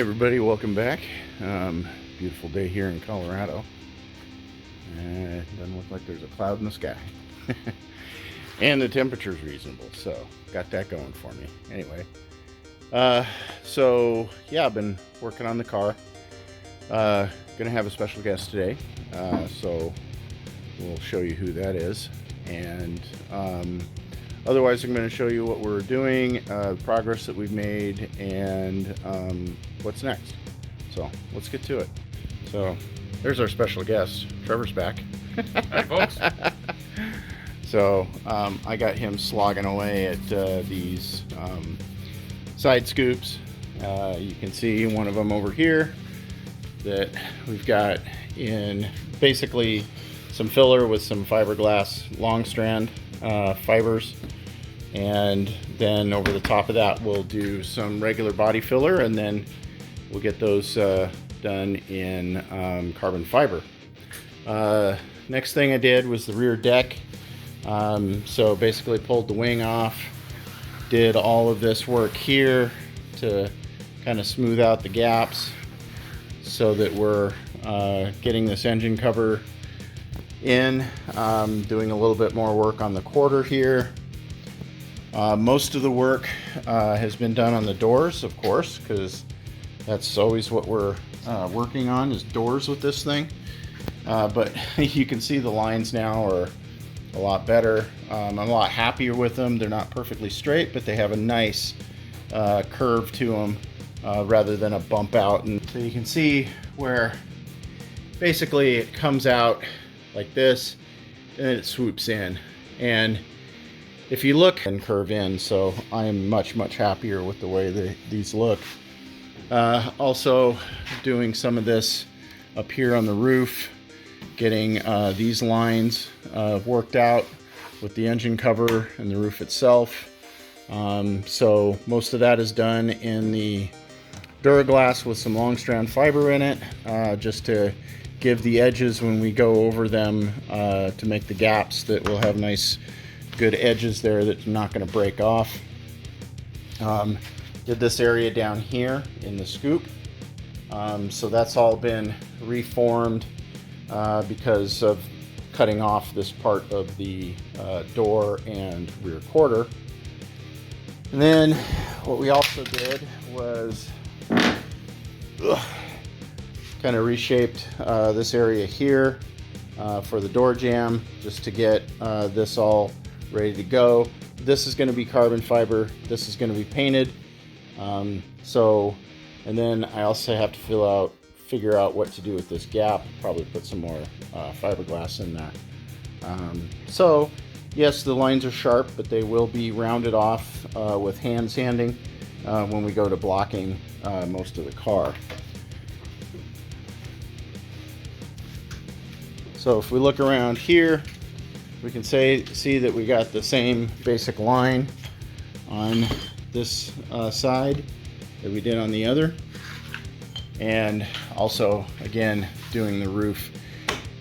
Hey everybody, welcome back. Beautiful day here in Colorado. Doesn't look like there's a cloud in the sky. And the temperature's reasonable, so got that going for me. Anyway, so yeah, I've been working on the car. Gonna have a special guest today, so we'll show you who that is. And otherwise, I'm going to show you what we're doing, progress that we've made, and what's next. So let's get to it. So there's our special guest. Trevor's back. Hi, folks. So I got him slogging away at these side scoops. You can see one of them over here that we've got in basically some filler with some fiberglass long strand fibers, and then over the top of that we'll do some regular body filler, and then we'll get those done in carbon fiber. Next thing I did was the rear deck. So basically pulled the wing off, did all of this work here to kind of smooth out the gaps so that we're getting this engine cover in, doing a little bit more work on the quarter here. Most of the work has been done on the doors, of course, because that's always what we're working on, is doors with this thing. But you can see the lines now are a lot better. I'm a lot happier with them. They're not perfectly straight, but they have a nice curve to them rather than a bump out. And so you can see where basically it comes out like this and then it swoops in, and if you look and curve in, so I'm much happier with the way these look. Also doing some of this up here on the roof, getting these lines worked out with the engine cover and the roof itself. So most of that is done in the Duraglass with some long strand fiber in it, just to give the edges when we go over them, to make the gaps that will have nice good edges there that are not going to break off. Did this area down here in the scoop, so that's all been reformed because of cutting off this part of the door and rear quarter. And then what we also did was kind of reshaped this area here for the door jamb, just to get this all ready to go. This is going to be carbon fiber. This is going to be painted. And then I also have to figure out what to do with this gap. Probably put some more fiberglass in there. So yes, the lines are sharp, but they will be rounded off with hand sanding when we go to blocking most of the car. So if we look around here, we can see that we got the same basic line on this side that we did on the other, and also again doing the roof.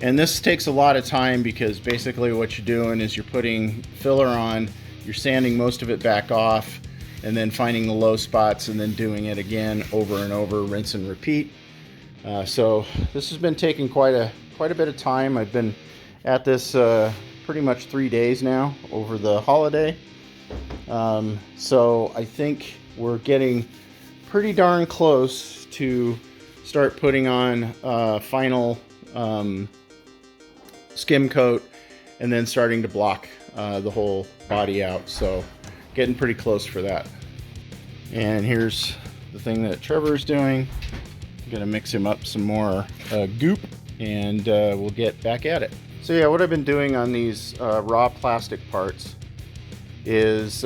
And this takes a lot of time, because basically what you're doing is you're putting filler on, you're sanding most of it back off, and then finding the low spots and then doing it again over and over, rinse and repeat. So this has been taking quite a bit of time. I've been at this pretty much 3 days now over the holiday. So I think we're getting pretty darn close to start putting on final skim coat, and then starting to block the whole body out. So getting pretty close for that. And here's the thing that Trevor's doing. I'm gonna mix him up some more goop, and we'll get back at it. So yeah, what I've been doing on these raw plastic parts is,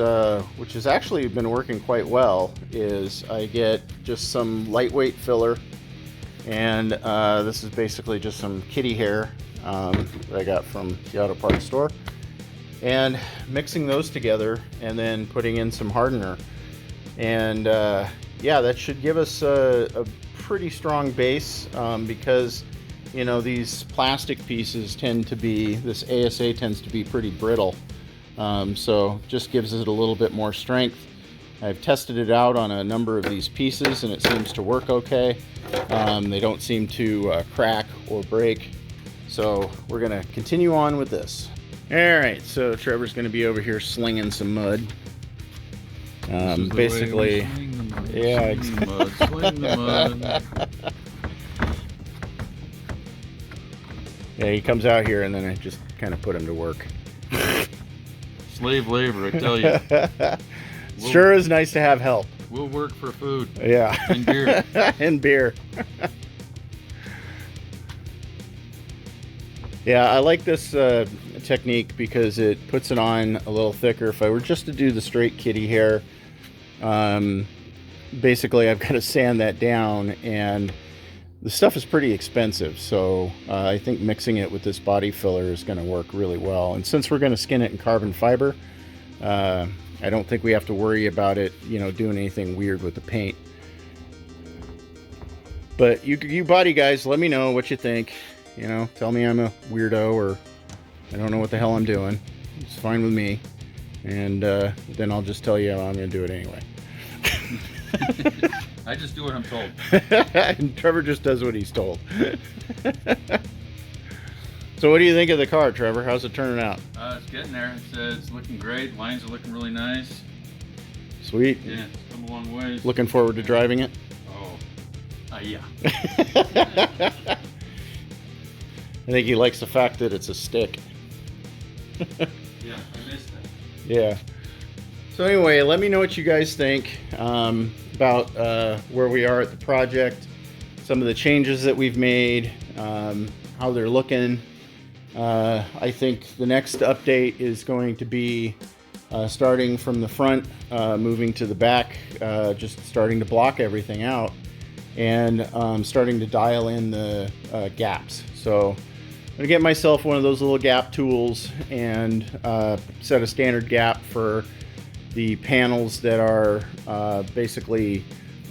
which has actually been working quite well, is I get just some lightweight filler, and this is basically just some kitty hair that I got from the auto parts store, and mixing those together and then putting in some hardener. And yeah, that should give us a pretty strong base, because you know, these plastic pieces tend to be, this ASA tends to be pretty brittle. So just gives it a little bit more strength. I've tested it out on a number of these pieces and it seems to work okay. They don't seem to crack or break. So we're going to continue on with this. Alright, so Trevor's going to be over here slinging some mud. Basically, yeah, sling the mud. Yeah, he comes out here and then I just kind of put him to work. Slave labor, I tell you. Sure is nice to have help. We'll work for food. Yeah. And beer. And beer. Yeah, I like this technique because it puts it on a little thicker. If I were just to do the straight kitty hair, basically I've got to sand that down, and the stuff is pretty expensive, so I think mixing it with this body filler is going to work really well. And since we're going to skin it in carbon fiber, I don't think we have to worry about it, you know, doing anything weird with the paint. But you body guys, let me know what you think. You know, tell me I'm a weirdo or I don't know what the hell I'm doing. It's fine with me. And then I'll just tell you how I'm going to do it anyway. I just do what I'm told. And Trevor just does what he's told. So what do you think of the car, Trevor? How's it turning out? It's getting there. It's looking great. Lines are looking really nice. Sweet. Yeah, it's come a long way. Looking forward to driving it? Oh, yeah. I think he likes the fact that it's a stick. Yeah, I missed that. Yeah. So anyway, let me know what you guys think about where we are at the project, some of the changes that we've made, how they're looking. I think the next update is going to be starting from the front, moving to the back, just starting to block everything out, and starting to dial in the gaps. So I'm going to get myself one of those little gap tools and set a standard gap for the panels that are basically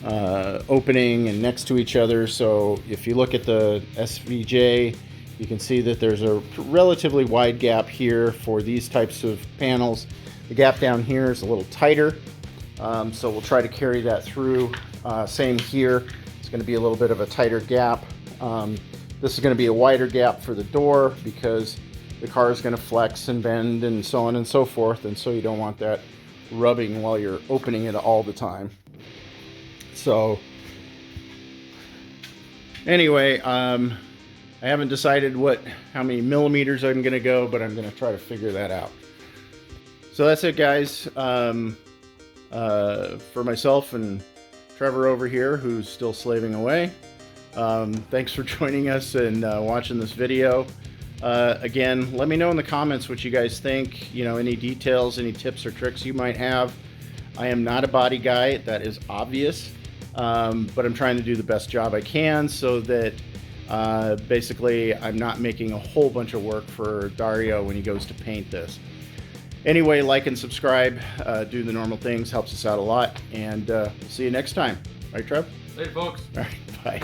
opening and next to each other. So if you look at the SVJ, you can see that there's a relatively wide gap here for these types of panels. The gap down here is a little tighter, so we'll try to carry that through. Same here, it's going to be a little bit of a tighter gap. This is going to be a wider gap for the door because the car is going to flex and bend and so on and so forth, and so you don't want that rubbing while you're opening it all the time. So anyway, I haven't decided how many millimeters I'm going to go, but I'm going to try to figure that out. So that's it, guys. For myself and Trevor over here, who's still slaving away. Thanks for joining us and watching this video. Again, let me know in the comments what you guys think, you know, any details, any tips or tricks you might have. I am not a body guy, that is obvious, but I'm trying to do the best job I can so that basically I'm not making a whole bunch of work for Dario when he goes to paint this. Anyway, like and subscribe, do the normal things, helps us out a lot, and we'll see you next time. All right, Trev? Later, folks. All right, bye.